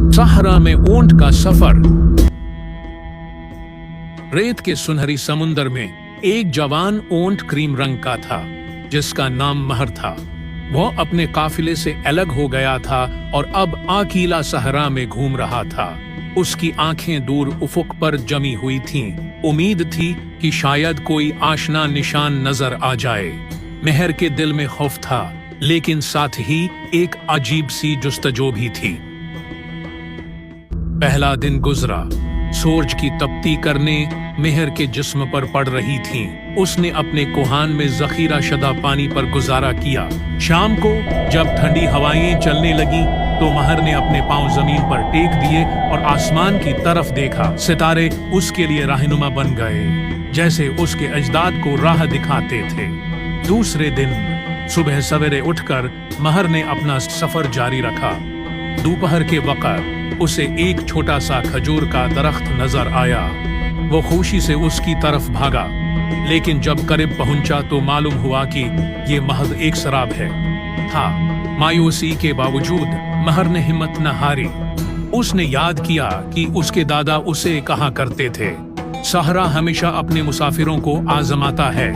सहरा में ऊंट का सफर। रेत के सुनहरी समुंदर में एक जवान ऊंट क्रीम रंग का था, जिसका नाम महर था। वह अपने काफिले से अलग हो गया था और अब अकेला सहरा में घूम रहा था। उसकी आंखें दूर उफुक पर जमी हुई थीं। उम्मीद थी कि शायद कोई आशना निशान नजर आ जाए। महर के दिल में खौफ था, लेकिन साथ ही एक अजीब सी जुस्तजो भी थी। पहला दिन गुजरा। सूरज की तपती करने मेहर के जिस्म पर पड़ रही थीं। उसने अपने कोहान में जखीरा शुदा पानी पर गुजारा किया। शाम को जब ठंडी हवाएं चलने लगी तो महर ने अपने पांव जमीन पर टेक दिए और आसमान की तरफ देखा। सितारे उसके लिए रहनुमा बन गए, जैसे उसके अजदाद को राह दिखाते थे। दूसरे दिन सुबह सवेरे उठकर महर ने अपना सफर जारी रखा। दोपहर के वक्त उसे एक छोटा सा खजूर का दरख्त नजर आया। वो खुशी से उसकी तरफ भागा, लेकिन जब करीब पहुंचा तो मालूम हुआ कि ये महज एक शराब है। मायूसी के बावजूद महर ने हिम्मत न हारी। उसने याद किया कि उसके दादा उसे कहा करते थे, सहरा हमेशा अपने मुसाफिरों को आजमाता है।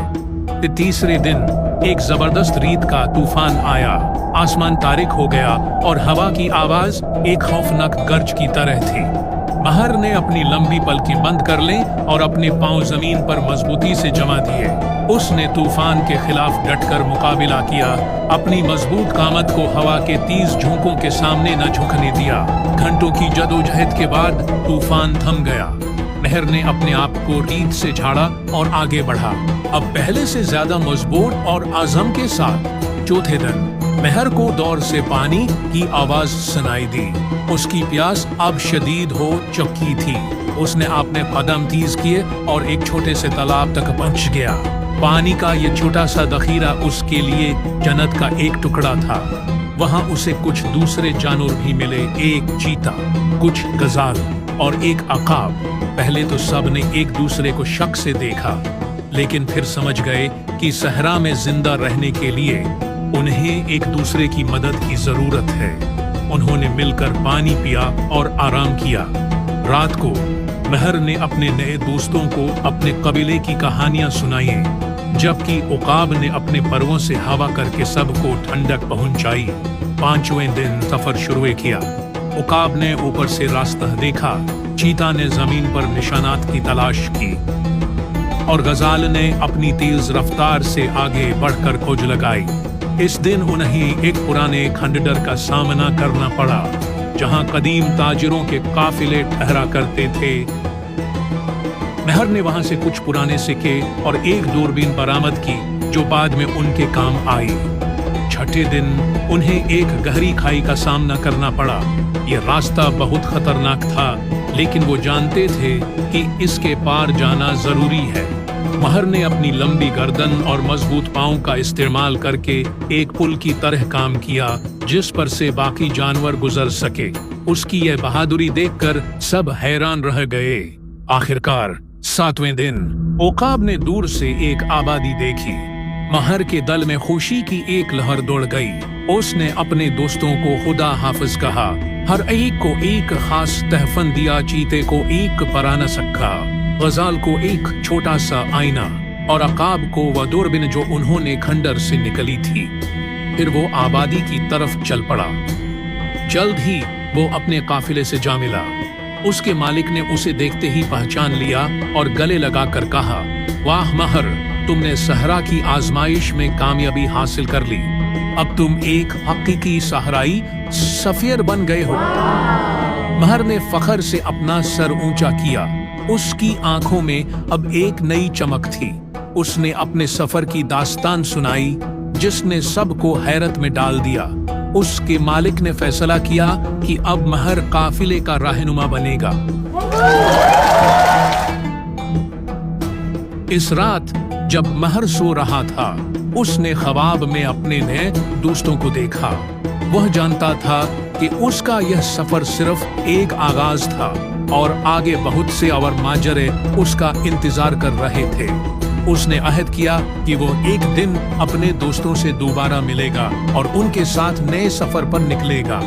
तीसरे दिन एक जबरदस्त रीत का तूफान आया। आसमान तारिक हो गया और हवा की आवाज एक खौफनाक गर्ज की तरह थी। महर ने अपनी लंबी पलकें बंद कर ली और अपने पांव जमीन पर मजबूती से जमा दिए। उसने तूफान के खिलाफ डटकर मुकाबला किया, अपनी मजबूत कामत को हवा के तेज झोंकों के सामने न झुकने दिया। घंटों की जदोजहद के बाद तूफान थम गया। महर ने अपने आप को रीत से झाड़ा और आगे बढ़ा, अब पहले से ज्यादा मजबूत और आज़म के साथ। चौथे दिन महर को दौर से पानी की आवाज सुनाई दी। उसकी प्यास अब शदीद हो चुकी थी। उसने अपने कदम तेज किए और एक छोटे से तालाब तक पहुंच गया। पानी का ये छोटा सा दखीरा उसके लिए जन्नत का एक टुकड़ा था। वहां उसे कुछ दूसरे जानवर भी मिले, एक चीता, कुछ गजाल और एक अकाब। पहले तो सब ने एक दूसरे को शक से देखा, लेकिन फिर समझ गए कि सहरा में जिंदा रहने के लिए उन्हें एक दूसरे की मदद की जरूरत है। उन्होंने मिलकर पानी पिया और आराम किया। रात को महर ने अपने नए दोस्तों को अपने कबीले की कहानियां सुनाई, जबकि उकाब ने अपने पर्वों से हवा करके सबको ठंडक पहुंचाई। पांचवें दिन सफर शुरू किया। उकाब ने ऊपर से रास्ता देखा, चीता ने जमीन पर निशानात की तलाश की और गजाल ने अपनी तेज रफ्तार से आगे बढ़कर खोज लगाई। इस दिन उन्हें एक पुराने खंडर का सामना करना पड़ा, जहां कदीम ताजिरों के काफिले ठहरा करते थे। महर ने वहां से कुछ पुराने सिक्के और एक दूरबीन बरामद की, जो बाद में उनके काम आई। छठे दिन उन्हें एक गहरी खाई का सामना करना पड़ा। ये रास्ता बहुत खतरनाक था, लेकिन वो जानते थे कि इसके पार जाना जरूरी है। महर ने अपनी लंबी गर्दन और मजबूत पांव का इस्तेमाल करके एक पुल की तरह काम किया, जिस पर से बाकी जानवर गुजर सके। उसकी यह बहादुरी देखकर सब हैरान रह गए। आखिरकार सातवें दिन उकाब ने दूर से एक आबादी देखी। महर के दल में खुशी की एक लहर दौड़ गई। उसने अपने दोस्तों को खुदा हाफिज कहा। हर एक को एक खास तहफन दिया, चीते को एक पराना सक्का, गजाल को एक छोटा सा आईना और अकाब को वह दूरबीन जो उन्होंने खंडर से निकली थी। फिर वो आबादी की तरफ चल पड़ा। जल्द ही वो अपने काफिले से जा मिला। उसके मालिक ने उसे देखते ही पहचान लिया और गले लगाकर कहा, वाह महर, तुमने सहरा की आजमाइश में कामयाबी हासिल कर ली। अब तुम एक हकीकी सहराई सफीर बन गए हो। महर ने फखर से अपना सर ऊंचा किया। उसकी आंखों में अब एक नई चमक थी। उसने अपने सफर की दास्तान सुनाई, जिसने सबको हैरत में डाल दिया। उसके मालिक ने फैसला किया कि अब महर काफिले का रहनुमा बनेगा। इस रात जब महर सो रहा था, उसने ख्वाब में अपने नए दोस्तों को देखा। वह जानता था कि उसका यह सफर सिर्फ एक आगाज था और आगे बहुत से और माजरे उसका इंतजार कर रहे थे। उसने अहद किया कि वो एक दिन अपने दोस्तों से दोबारा मिलेगा और उनके साथ नए सफर पर निकलेगा।